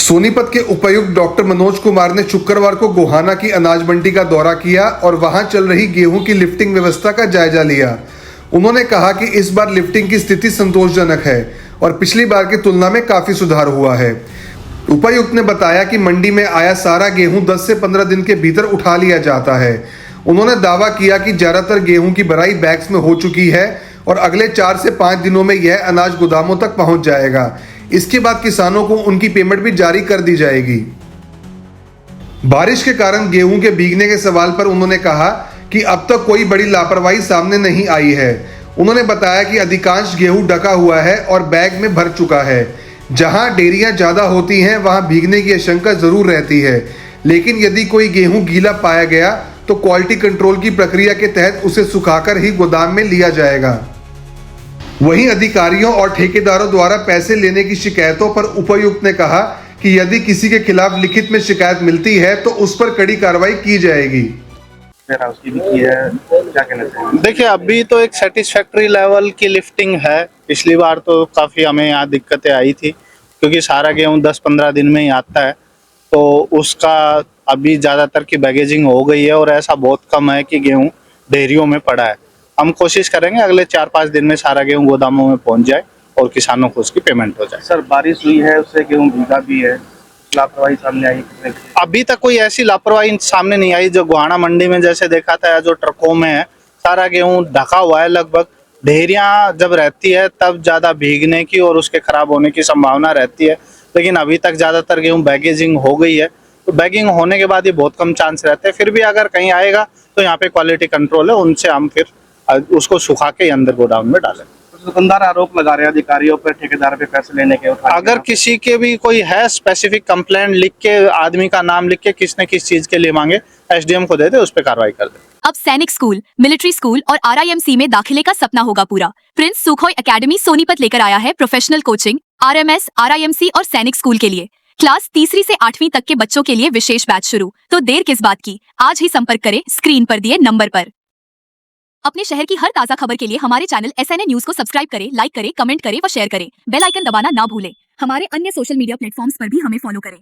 सोनीपत के उपायुक्त डॉक्टर मनोज कुमार ने शुक्रवार को गोहाना की अनाज मंडी का दौरा किया और वहां चल रही गेहूं की लिफ्टिंग व्यवस्था का जायजा लिया। उन्होंने कहा कि इस बार लिफ्टिंग की स्थिति संतोषजनक है और पिछली बार की तुलना में काफी सुधार हुआ है। उपायुक्त ने बताया कि मंडी में आया सारा गेहूं 10 से 15 दिन के भीतर उठा लिया जाता है। उन्होंने दावा किया कि ज्यादातर गेहूं की भराई बैग्स में हो चुकी है और अगले 4 से 5 दिनों में यह अनाज गोदामों तक पहुंच जाएगा। इसके बाद किसानों को उनकी पेमेंट भी जारी कर दी जाएगी। बारिश के कारण गेहूं के भीगने के सवाल पर उन्होंने कहा कि अब तक कोई बड़ी लापरवाही सामने नहीं आई है। उन्होंने बताया कि अधिकांश गेहूं ढका हुआ है और बैग में भर चुका है। जहां डेरियां ज्यादा होती हैं वहां भीगने की आशंका जरूर रहती है, लेकिन यदि कोई गेहूं गीला पाया गया तो क्वालिटी कंट्रोल की प्रक्रिया के तहत उसे सुखाकर ही गोदाम में लिया जाएगा। वहीं अधिकारियों और ठेकेदारों द्वारा पैसे लेने की शिकायतों पर उपायुक्त ने कहा कि यदि किसी के खिलाफ लिखित में शिकायत मिलती है तो उस पर कड़ी कार्रवाई की जाएगी। उसकी भी की है, क्या कहना चाहिए? देखिए, अभी तो एक सेटिस्फैक्ट्री लेवल की लिफ्टिंग है। पिछली बार तो काफ़ी हमें यहाँ दिक्कतें आई थी क्योंकि सारा गेहूँ 10-15 दिन में ही आता है, तो उसका अभी ज़्यादातर की बैगेजिंग हो गई है और ऐसा बहुत कम है कि गेहूँ डेयरियों में पड़ा है। हम कोशिश करेंगे अगले 4-5 दिन में सारा गेहूँ गोदामों में पहुँच जाए और किसानों को उसकी पेमेंट हो जाए। सर, बारिश हुई है, उससे गेहूं भीगा भी है, लापरवाही सामने आई है? अभी तक कोई ऐसी लापरवाही सामने नहीं आई। जो गोहाना मंडी में जैसे देखा था, जो ट्रकों में है सारा गेहूं ढका हुआ है लगभग। ढेरियां जब रहती है तब ज़्यादा भीगने की और उसके खराब होने की संभावना रहती है, लेकिन अभी तक ज़्यादातर गेहूं बैगेजिंग हो गई है। तो बैगिंग होने के बाद ही बहुत कम चांस रहते हैं। फिर भी अगर कहीं आएगा तो यहाँ पे क्वालिटी कंट्रोल है, उनसे हम फिर उसको सुखा के अंदर गोदाम में डालें। दुकानदार आरोप लगा रहे हैं अधिकारियों पर, ठेकेदार पे पैसे लेने के। अगर किसी के भी कोई है स्पेसिफिक कंप्लेंट, लिख के आदमी का नाम लिख के किसने किस चीज के लिए मांगे, एसडीएम को दे दे, उस पर कार्रवाई कर दे। अब सैनिक स्कूल, मिलिट्री स्कूल और आरआईएमसी में दाखिले का सपना होगा पूरा। प्रिंस सुखोई एकेडमी सोनीपत लेकर आया है प्रोफेशनल कोचिंग आरएमएस, आरआईएमसी और सैनिक स्कूल के लिए। क्लास 3री से 8वीं तक के बच्चों के लिए विशेष बैच शुरू। तो देर किस बात की, आज ही संपर्क करें स्क्रीन पर दिए नंबर पर। अपने शहर की हर ताजा खबर के लिए हमारे चैनल SNA न्यूज को सब्सक्राइब करें, लाइक करें, कमेंट करें व शेयर करें। बेल आइकन दबाना ना भूलें। हमारे अन्य सोशल मीडिया प्लेटफॉर्म्स पर भी हमें फॉलो करें।